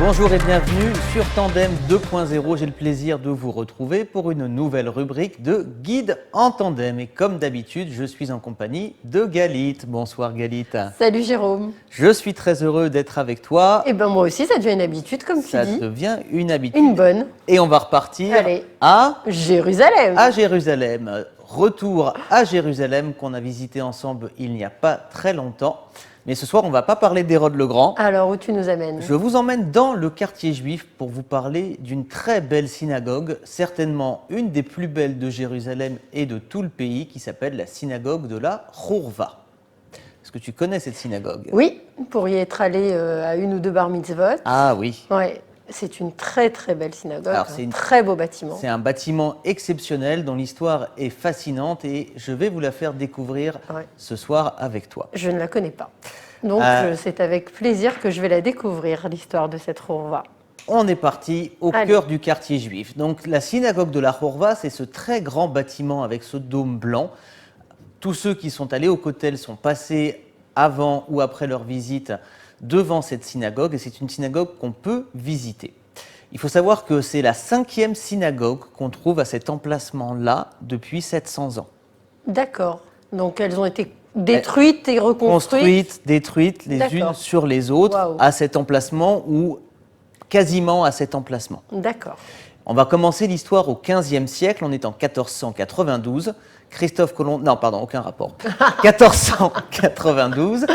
Bonjour et bienvenue sur Tandem 2.0. J'ai le plaisir de vous retrouver pour une nouvelle rubrique de Guide en Tandem. Et comme d'habitude, je suis en compagnie de Galit. Bonsoir Galit. Salut Jérôme. Je suis très heureux d'être avec toi. Et ben moi aussi, ça devient une habitude, comme tu Ça dis. devient une habitude. Une bonne. Et on va repartir Allez. à Jérusalem. Jérusalem. Retour à Jérusalem qu'on a visité ensemble il n'y a pas très longtemps. Mais ce soir, on ne va pas parler d'Hérode le Grand. Alors, où tu nous amènes? Je vous emmène dans le quartier juif pour vous parler d'une très belle synagogue, certainement une des plus belles de Jérusalem et de tout le pays, qui s'appelle la synagogue de la Hourva. Est-ce que tu connais cette synagogue? Oui, pour y être allé à une ou deux bar mitzvot. Ah oui. Ouais, c'est une très très belle synagogue, Alors, c'est une- très beau bâtiment. C'est un bâtiment exceptionnel dont l'histoire est fascinante et je vais vous la faire découvrir Ouais. ce soir avec toi. Je ne la connais pas. Donc, c'est avec plaisir que je vais la découvrir, l'histoire de cette Hourva. On est parti au Allez. cœur du quartier juif. Donc la synagogue de la Hourva, c'est ce très grand bâtiment avec ce dôme blanc. Tous ceux qui sont allés au Kotel sont passés avant ou après leur visite devant cette synagogue et c'est une synagogue qu'on peut visiter. Il faut savoir que c'est la 5e synagogue qu'on trouve à cet emplacement-là depuis 700 ans. D'accord. Donc, elles ont été détruites et reconstruites. Construites, détruites les D'accord. unes sur les autres Waouh. à cet emplacement ou quasiment à cet emplacement. D'accord. On va commencer l'histoire au XVe siècle, on est en 1492. Christophe Colomb, non pardon, aucun rapport. 1492,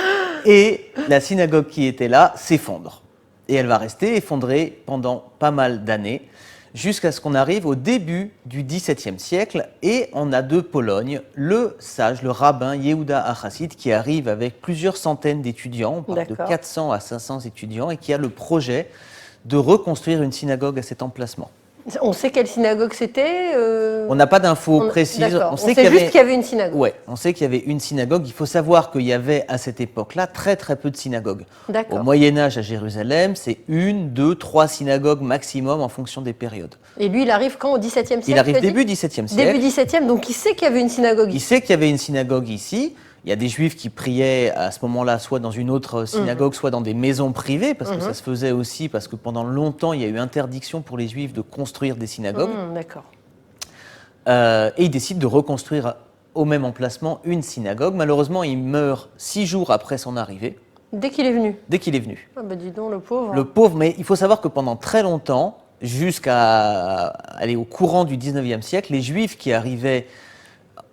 et la synagogue qui était là s'effondre. Et elle va rester effondrée pendant pas mal d'années, jusqu'à ce qu'on arrive au début du XVIIe siècle, et on a de Pologne le sage, le rabbin Yehuda Achassid, qui arrive avec plusieurs centaines d'étudiants, on parle de D'accord. 400 à 500 étudiants, et qui a le projet de reconstruire une synagogue à cet emplacement. On sait quelle synagogue c'était On n'a pas d'infos précises. D'accord. On sait qu'il y juste avait... qu'il y avait une synagogue. Ouais, on sait qu'il y avait une synagogue. Il faut savoir qu'il y avait à cette époque-là très très peu de synagogues. D'accord. Au Moyen-Âge à Jérusalem, c'est 1, 2, 3 synagogues maximum en fonction des périodes. Et lui, il arrive quand? Au XVIIe siècle? Il arrive tu as dit début XVIIe siècle. Début XVIIe, donc il sait qu'il y avait une synagogue Il ici. sait qu'il y avait une synagogue ici. Il y a des juifs qui priaient à ce moment-là, soit dans une autre synagogue, soit dans des maisons privées, parce que ça se faisait aussi, parce que pendant longtemps, il y a eu interdiction pour les juifs de construire des synagogues. D'accord. Et il décide de reconstruire au même emplacement une synagogue. Malheureusement, il meurt 6 jours après son arrivée, Dès qu'il est venu. dès qu'il est venu. Ah bah dis donc, le pauvre. Le pauvre, mais il faut savoir que pendant très longtemps, jusqu'à aller au courant du 19e siècle, les Juifs qui arrivaient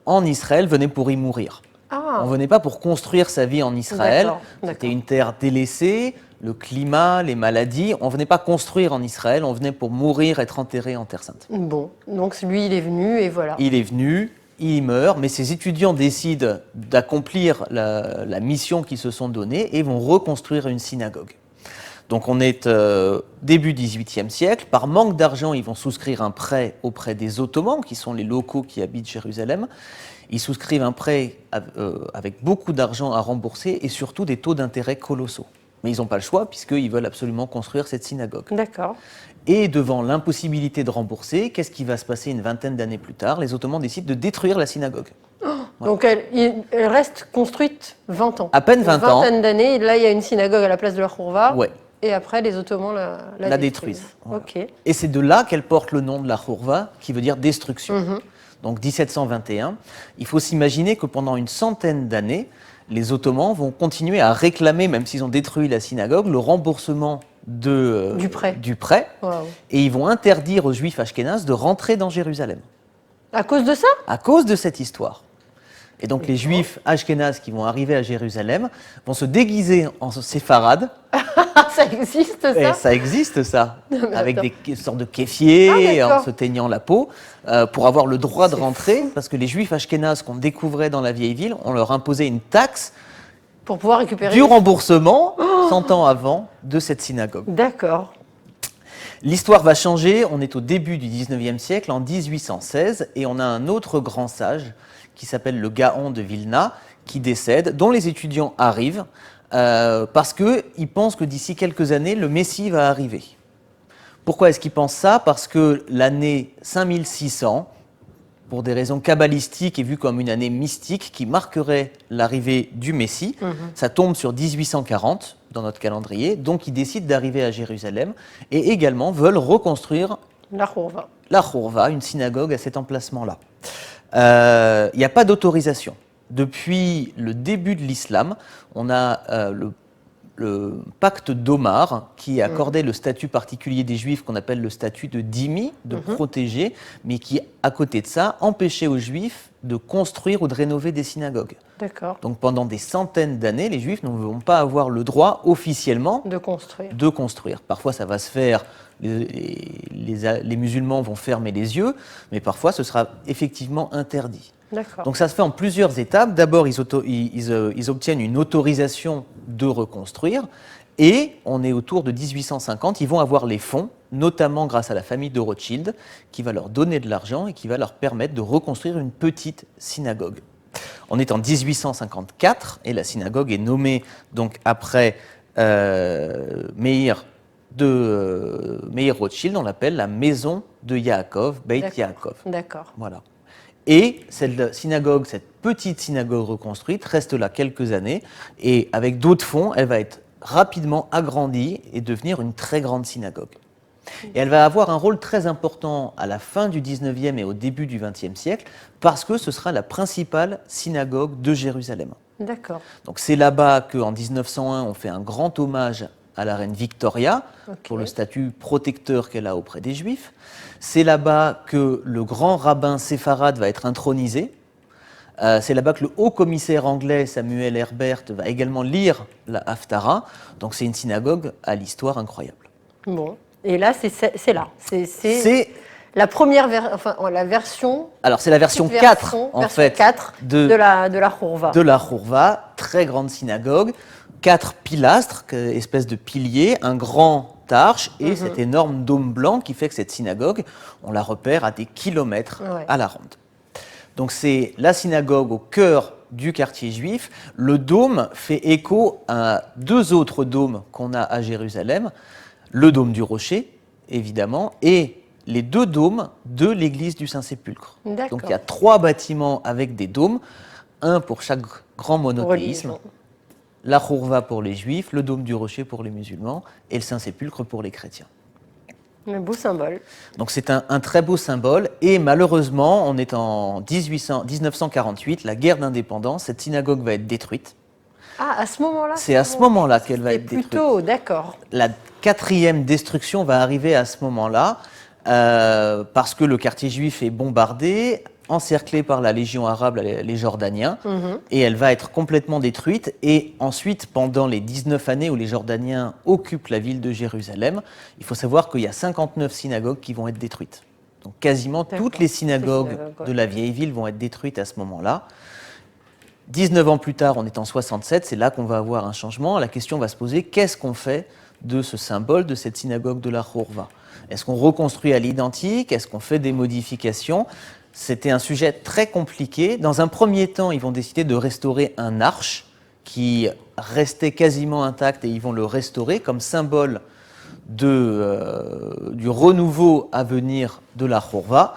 en Israël venaient pour y mourir. Ah, On ne venait pas pour construire sa vie en Israël. D'accord, C'était d'accord. une terre délaissée, le climat, les maladies. On ne venait pas construire en Israël, on venait pour mourir, être enterré en Terre Sainte. bon. Donc lui, il est venu et voilà. Il est venu, il meurt, mais ses étudiants décident d'accomplir la mission qu'ils se sont donnée et vont reconstruire une synagogue. Donc on est début XVIIIe siècle. Par manque d'argent, ils vont souscrire un prêt auprès des Ottomans, qui sont les locaux qui habitent Jérusalem. Ils souscrivent un prêt avec beaucoup d'argent à rembourser et surtout des taux d'intérêt colossaux. Mais ils n'ont pas le choix puisqu'ils veulent absolument construire cette synagogue. D'accord. Et devant l'impossibilité de rembourser, qu'est-ce qui va se passer une vingtaine d'années plus tard? Les Ottomans décident de détruire la synagogue. Donc elle reste construite 20 ans. À peine 20 Une ans. vingtaine d'années. Là, il y a une synagogue à la place de la Hourva. Ouais. Et après, les Ottomans la détruisent. Voilà. Ok. Et c'est de là qu'elle porte le nom de la Hourva, qui veut dire destruction. Mhm. Donc 1721. Il faut s'imaginer que pendant une centaine d'années, les Ottomans vont continuer à réclamer, même s'ils ont détruit la synagogue, le remboursement Du prêt. du prêt. Waouh. Et ils vont interdire aux Juifs ashkénazes de rentrer dans Jérusalem, À cause de ça? à cause de cette histoire. Et donc les Juifs ashkénazes qui vont arriver à Jérusalem vont se déguiser en séfarades. Ah, ça existe Et ça? ça existe, ça, mais avec attends. des sortes de kéfiers, Ah, d'accord. en se teignant la peau, pour avoir le droit de C'est rentrer, parce que les Juifs ashkénazes qu'on découvrait dans la vieille ville, on leur imposait une taxe Pour pouvoir récupérer. du remboursement 100 ans avant de cette synagogue. D'accord. L'histoire va changer, on est au début du 19e siècle, en 1816, et on a un autre grand sage qui s'appelle le Gaon de Vilna, qui décède, dont les étudiants arrivent, parce qu'ils pensent que d'ici quelques années, le Messie va arriver. Pourquoi est-ce qu'ils pensent ça? Parce que l'année 5600, pour des raisons kabbalistiques, est vue comme une année mystique qui marquerait l'arrivée du Messie. Ça tombe sur 1840 dans notre calendrier, donc ils décident d'arriver à Jérusalem et également veulent reconstruire La Khourva. la Khourva, une synagogue à cet emplacement-là. Il n'y a pas d'autorisation. Depuis le début de l'islam, on a le pacte d'Omar qui accordait le statut particulier des Juifs qu'on appelle le statut de dhimmi, de protégé, mais qui, à côté de ça, empêchait aux Juifs de construire ou de rénover des synagogues. D'accord. Donc pendant des centaines d'années, les Juifs ne vont pas avoir le droit officiellement De construire. de construire. Parfois ça va se faire, les musulmans vont fermer les yeux, mais parfois ce sera effectivement interdit. D'accord. Donc ça se fait en plusieurs étapes. D'abord, ils obtiennent une autorisation de reconstruire et on est autour de 1850. Ils vont avoir les fonds, notamment grâce à la famille de Rothschild, qui va leur donner de l'argent et qui va leur permettre de reconstruire une petite synagogue. On est en 1854 et la synagogue est nommée donc après Meir Rothschild. On l'appelle la maison de Yaakov, Beit Yaakov. D'accord. Voilà. Et cette synagogue, cette petite synagogue reconstruite, reste là quelques années et avec d'autres fonds, elle va être rapidement agrandie et devenir une très grande synagogue. Et elle va avoir un rôle très important à la fin du 19e et au début du 20e siècle parce que ce sera la principale synagogue de Jérusalem. D'accord. Donc c'est là-bas qu'en 1901, on fait un grand hommage à la reine Victoria pour le statut protecteur qu'elle a auprès des Juifs. C'est là-bas que le grand rabbin séfarade va être intronisé. C'est là-bas que le haut commissaire anglais Samuel Herbert va également lire la Haftara. Donc c'est une synagogue à l'histoire incroyable. Bon, et là c'est là. C'est la première la version. Alors c'est la version 4 en fait 4 de la Khourva. De la Khourva, très grande synagogue, 4 pilastres, espèce de piliers, un grand arche et cet énorme dôme blanc qui fait que cette synagogue, on la repère à des kilomètres à la ronde. Donc c'est la synagogue au cœur du quartier juif. Le dôme fait écho à 2 autres dômes qu'on a à Jérusalem, le dôme du Rocher, évidemment, et les 2 dômes de l'église du Saint-Sépulcre. Donc il y a 3 bâtiments avec des dômes, un pour chaque grand monothéisme. Religion. La Khourva pour les Juifs, le dôme du Rocher pour les musulmans et le Saint-Sépulcre pour les chrétiens. Un beau symbole. Donc c'est un très beau symbole et malheureusement, on est en 1948, la guerre d'indépendance, cette synagogue va être détruite. Ah, à ce moment-là? C'est à ce moment-là qu'elle va être détruite. Plutôt, d'accord. La 4e destruction va arriver à ce moment-là parce que le quartier juif est bombardé, encerclée par la Légion arabe, les Jordaniens, et elle va être complètement détruite. Et ensuite, pendant les 19 années où les Jordaniens occupent la ville de Jérusalem, il faut savoir qu'il y a 59 synagogues qui vont être détruites. Donc quasiment toutes les synagogues de la vieille ville vont être détruites à ce moment-là. 19 ans plus tard, on est en 67, c'est là qu'on va avoir un changement. La question va se poser, qu'est-ce qu'on fait de ce symbole, de cette synagogue de la Khourva? Est-ce qu'on reconstruit à l'identique? Est-ce qu'on fait des modifications? C'était un sujet très compliqué. Dans un premier temps, ils vont décider de restaurer un arche qui restait quasiment intact et ils vont le restaurer comme symbole du renouveau à venir de la Khourva.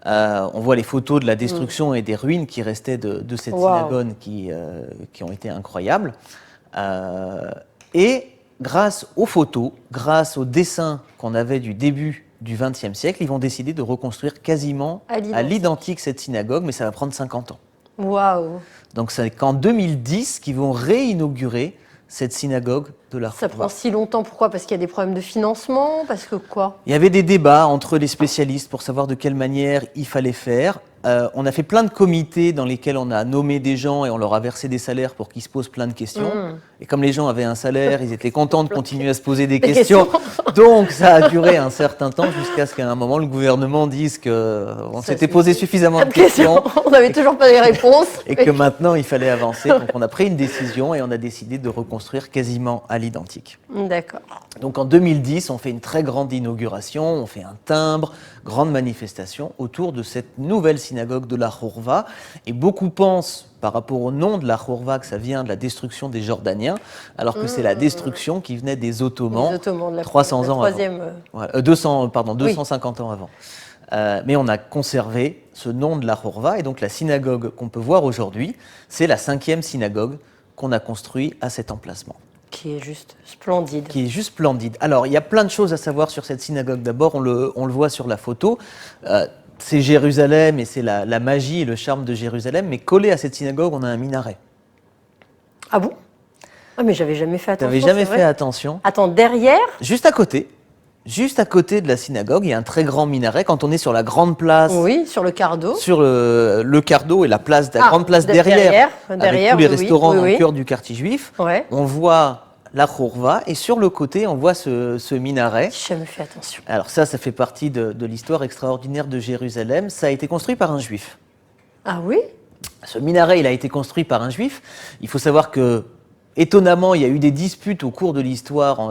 On voit les photos de la destruction et des ruines qui restaient de cette synagogue qui ont été incroyables. Et grâce aux photos, grâce aux dessins qu'on avait du début du XXe siècle, ils vont décider de reconstruire quasiment à l'identique cette synagogue, mais ça va prendre 50 ans. Waouh! Donc c'est qu'en 2010 qu'ils vont réinaugurer cette synagogue de la Khourva. Ça prend si longtemps, pourquoi? Parce qu'il y a des problèmes de financement? Parce que quoi? Il y avait des débats entre les spécialistes pour savoir de quelle manière il fallait faire. On a fait plein de comités dans lesquels on a nommé des gens et on leur a versé des salaires pour qu'ils se posent plein de questions. Et comme les gens avaient un salaire, ils étaient contents de continuer à se poser des questions. Donc ça a duré un certain temps jusqu'à ce qu'à un moment le gouvernement dise qu'on s'était posé suffisamment de questions. On n'avait toujours pas les réponses. Et que maintenant il fallait avancer. Donc on a pris une décision et on a décidé de reconstruire quasiment à l'identique. D'accord. Donc en 2010, on fait une très grande inauguration, on fait un timbre, grande manifestation autour de cette nouvelle synagogue de la Khourva. Et beaucoup pensent, par rapport au nom de la Khourva, que ça vient de la destruction des Jordaniens, alors que c'est la destruction qui venait des Ottomans, 300 ans avant. 250 ans avant. mais on a conservé ce nom de la Hourva. Et donc la synagogue qu'on peut voir aujourd'hui, c'est la 5e synagogue qu'on a construite à cet emplacement. Qui est juste splendide. Qui est juste splendide. Alors, il y a plein de choses à savoir sur cette synagogue. D'abord, on le voit sur la photo. C'est Jérusalem et c'est la magie et le charme de Jérusalem. Mais collé à cette synagogue, on a un minaret. Ah bon? Ah, mais j'avais jamais fait attention. T'avais jamais fait attention? Attends, derrière? Juste à côté de la synagogue, il y a un très grand minaret. Quand on est sur la grande place, oui, sur le Cardo, sur le Cardo et la grande place derrière, avec tous les restaurants au cœur du quartier juif, on voit la Hourva et sur le côté, on voit ce minaret. J'ai jamais fait attention. Alors ça fait partie de l'histoire extraordinaire de Jérusalem. Ça a été construit par un juif. Ah oui? Ce minaret, il a été construit par un juif. Il faut savoir que étonnamment, il y a eu des disputes au cours de l'histoire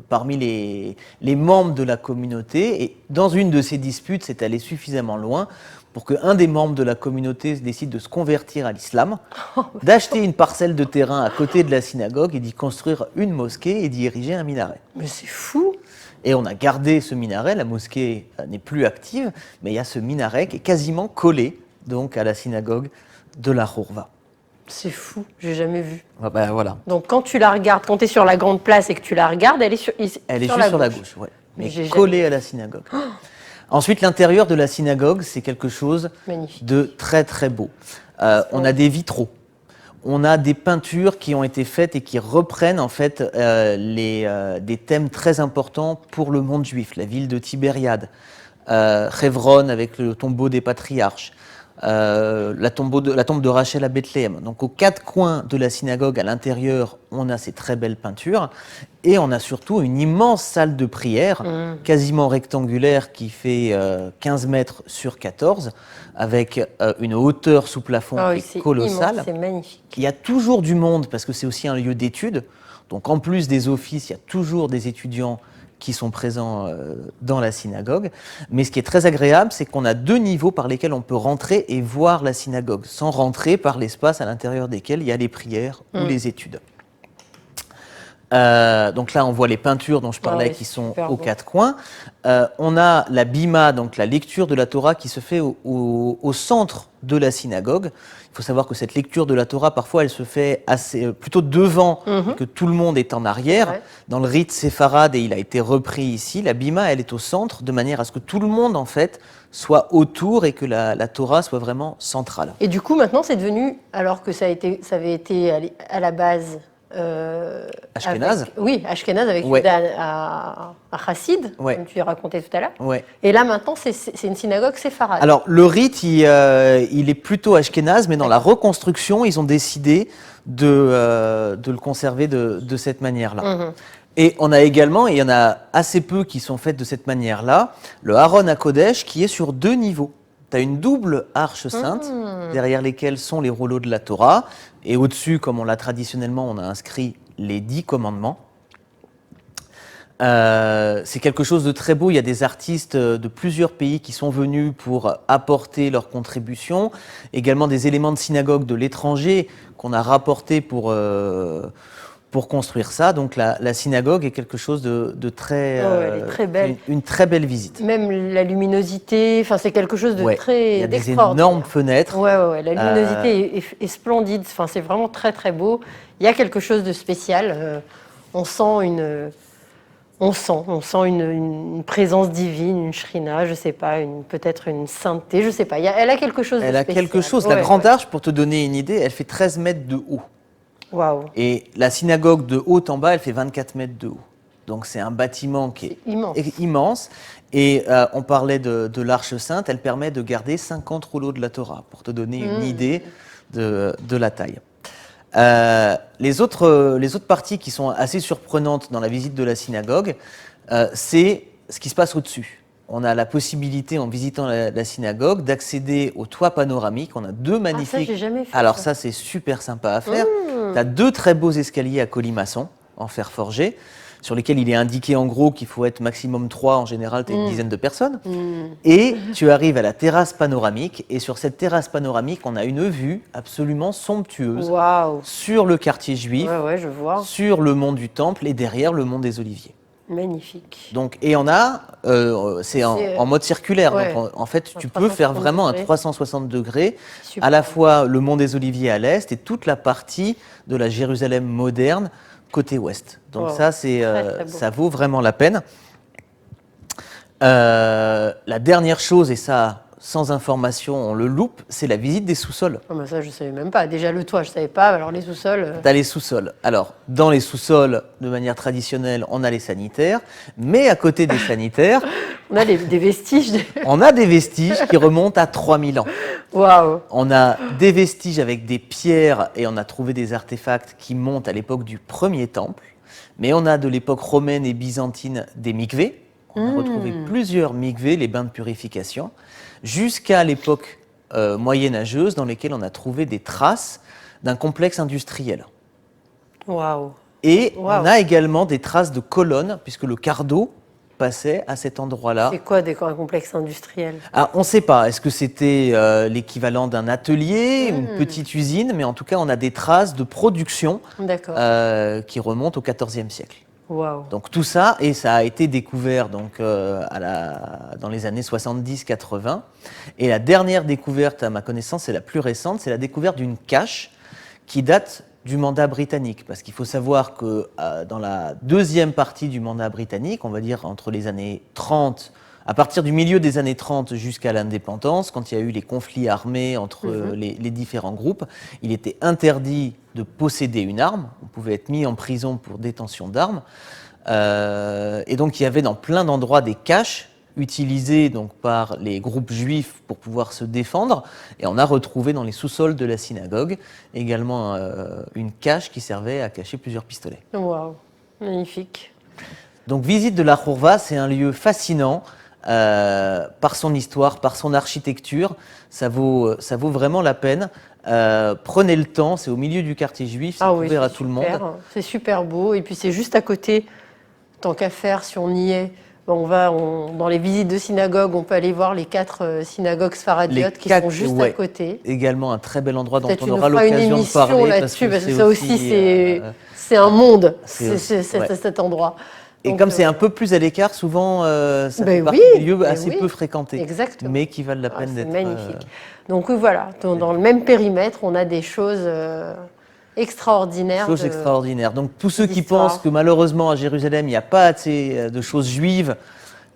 parmi les membres de la communauté. Et dans une de ces disputes, c'est allé suffisamment loin pour qu'un des membres de la communauté décide de se convertir à l'islam, d'acheter une parcelle de terrain à côté de la synagogue et d'y construire une mosquée et d'y ériger un minaret. Mais c'est fou! Et on a gardé ce minaret, la mosquée n'est plus active, mais il y a ce minaret qui est quasiment collé donc, à la synagogue de la Hourva. C'est fou, j'ai jamais vu. Ah ben, voilà. Donc quand tu la regardes, quand tu es sur la grande place et que tu la regardes, elle est sur juste sur la gauche, ouais. Mais collée à la synagogue. Oh. Ensuite, l'intérieur de la synagogue, c'est quelque chose de très très beau. On a des vitraux, on a des peintures qui ont été faites et qui reprennent en fait des thèmes très importants pour le monde juif. La ville de Tibériade, Hebron avec le tombeau des patriarches. La tombe de Rachel à Bethléem. Donc aux 4 coins de la synagogue, à l'intérieur, on a ces très belles peintures et on a surtout une immense salle de prière, quasiment rectangulaire, qui fait 15 mètres sur 14, avec une hauteur sous plafond qui est colossale. C'est magnifique. Il y a toujours du monde parce que c'est aussi un lieu d'études. Donc en plus des offices, il y a toujours des étudiants qui sont présents dans la synagogue. Mais ce qui est très agréable, c'est qu'on a 2 niveaux par lesquels on peut rentrer et voir la synagogue, sans rentrer par l'espace à l'intérieur desquels il y a les prières ou les études. Donc là, on voit les peintures dont je parlais qui sont aux 4 coins. On a la bima, donc la lecture de la Torah qui se fait au centre de la synagogue. Il faut savoir que cette lecture de la Torah, parfois, elle se fait plutôt devant, que tout le monde est en arrière. Ouais. Dans le rite séfarade, et il a été repris ici, la bima, elle est au centre, de manière à ce que tout le monde, en fait, soit autour et que la Torah soit vraiment centrale. Et du coup, maintenant, c'est devenu, alors que ça avait été à la base... Ashkénaze. Oui, Ashkénaze avec à Chassid, comme tu racontais tout à l'heure. Ouais. Et là, maintenant, c'est une synagogue séfarade. Alors, le rite, il est plutôt Ashkénaze, mais dans la reconstruction, ils ont décidé de le conserver de cette manière-là. Et on a également, et il y en a assez peu qui sont faites de cette manière-là, le Haron HaKodesh qui est sur 2 niveaux. Tu as une double arche sainte, derrière lesquelles sont les rouleaux de la Torah. Et au-dessus, comme on l'a traditionnellement, on a inscrit les 10 commandements. C'est quelque chose de très beau. Il y a des artistes de plusieurs pays qui sont venus pour apporter leur contribution. Également des éléments de synagogue de l'étranger qu'on a rapportés pour construire ça. Donc la synagogue est quelque chose de très, elle est très belle. Une très belle visite. Même la luminosité, c'est quelque chose de très il y a des énormes fenêtres. La luminosité est splendide. C'est vraiment très très beau. Il y a quelque chose de spécial. On sent une présence divine, une shrina, je sais pas, peut-être une sainteté, je sais pas. Elle a quelque chose de spécial. Elle a quelque chose. La grande arche, pour te donner une idée, elle fait 13 mètres de haut. Wow. Et la synagogue de haut en bas, elle fait 24 mètres de haut. Donc c'est un bâtiment qui est immense. Et on parlait de l'Arche Sainte, elle permet de garder 50 rouleaux de la Torah, pour te donner une idée de la taille. Les autres parties qui sont assez surprenantes dans la visite de la synagogue, c'est ce qui se passe au-dessus. On a la possibilité, en visitant la synagogue, d'accéder au toit panoramique. On a 2 magnifiques... Ah, ça, j'ai jamais fait. Alors ça, c'est super sympa à faire. Tu as 2 très beaux escaliers à colimaçon, en fer forgé, sur lesquels il est indiqué en gros qu'il faut être maximum 3. En général, tu as une dizaine de personnes. Et tu arrives à la terrasse panoramique. Et sur cette terrasse panoramique, on a une vue absolument somptueuse sur le quartier juif, je vois. sur le mont du Temple et derrière le mont des Oliviers. Magnifique. Donc, et c'est en mode circulaire. Ouais. Donc, en fait, tu peux 360 faire vraiment un degrés. 360 degrés, Super. à la fois le mont des Oliviers à l'est et toute la partie de la Jérusalem moderne côté ouest. Donc Wow. ça, Très beau. ça vaut vraiment la peine. La dernière chose, et ça, sans information, on le loupe, c'est la visite des sous-sols. Ah, bah ça, je ne savais même pas. Déjà, le toit, je ne savais pas. Alors, les sous-sols. Tu as les sous-sols. Alors, dans les sous-sols, de manière traditionnelle, on a les sanitaires, mais à côté des sanitaires, On a des vestiges. on a des vestiges qui remontent à 3000 ans. Waouh! On a des vestiges avec des pierres et on a trouvé des artefacts qui montent à l'époque du premier temple, mais on a de l'époque romaine et byzantine des mikvés. On a retrouvé plusieurs mikvés, les bains de purification, jusqu'à l'époque moyenâgeuse dans lesquelles on a trouvé des traces d'un complexe industriel. Waouh! Et Waouh. on a également des traces de colonnes, puisque le cardo passait à cet endroit-là. C'est quoi un complexe industriel? Ah, on ne sait pas, est-ce que c'était l'équivalent d'un atelier, une petite usine, mais en tout cas on a des traces de production D'accord. qui remontent au XIVe siècle. Waouh! Donc tout ça, et ça a été découvert donc, dans les années 70-80. Et la dernière découverte, à ma connaissance, et la plus récente, c'est la découverte d'une cache qui date du mandat britannique. Parce qu'il faut savoir que dans la deuxième partie du mandat britannique, on va dire entre les années 30, à partir du milieu des années 30 jusqu'à l'indépendance, quand il y a eu les conflits armés entre les différents groupes, il était interdit de posséder une arme. On pouvait être mis en prison pour détention d'armes. Et donc il y avait dans plein d'endroits des caches utilisées donc, par les groupes juifs pour pouvoir se défendre. Et on a retrouvé dans les sous-sols de la synagogue également une cache qui servait à cacher plusieurs pistolets. Waouh! Magnifique. Donc visite de la Khourva, c'est un lieu fascinant par son histoire, par son architecture. Ça vaut vraiment la peine. Prenez le temps, c'est au milieu du quartier juif, c'est ouvert à tout le monde. C'est super beau. Et puis c'est juste à côté, tant qu'à faire, si on y est. Dans les visites de synagogues, on peut aller voir les 4 synagogues sfaradiotes qui sont juste à côté. Également un très bel endroit dont on On aura l'occasion de parler. Là-dessus, parce que ça aussi, c'est un monde, cet endroit. Et donc, comme c'est un peu plus à l'écart, souvent, ça fait partie des lieux assez peu fréquentés, exactement. mais qui valent la peine d'être... C'est magnifique. Donc oui, voilà, dans le même périmètre, on a des choses extraordinaires. Extraordinaires. Donc tous ceux qui pensent que malheureusement à Jérusalem, il n'y a pas assez de choses juives...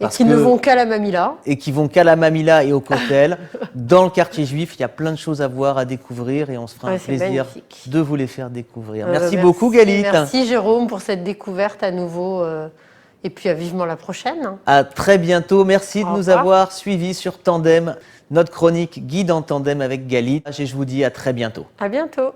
Et qui ne vont qu'à la Mamila. Et qui vont qu'à la Mamila et au Kotel. Dans le quartier juif, il y a plein de choses à voir, à découvrir, et on se fera un plaisir de vous les faire découvrir. Merci beaucoup, Galit. Merci, Jérôme, pour cette découverte à nouveau. Et puis, vivement la prochaine. À très bientôt. Merci de nous avoir suivis sur Tandem, notre chronique Guide en Tandem avec Galit. Et je vous dis à très bientôt. À bientôt.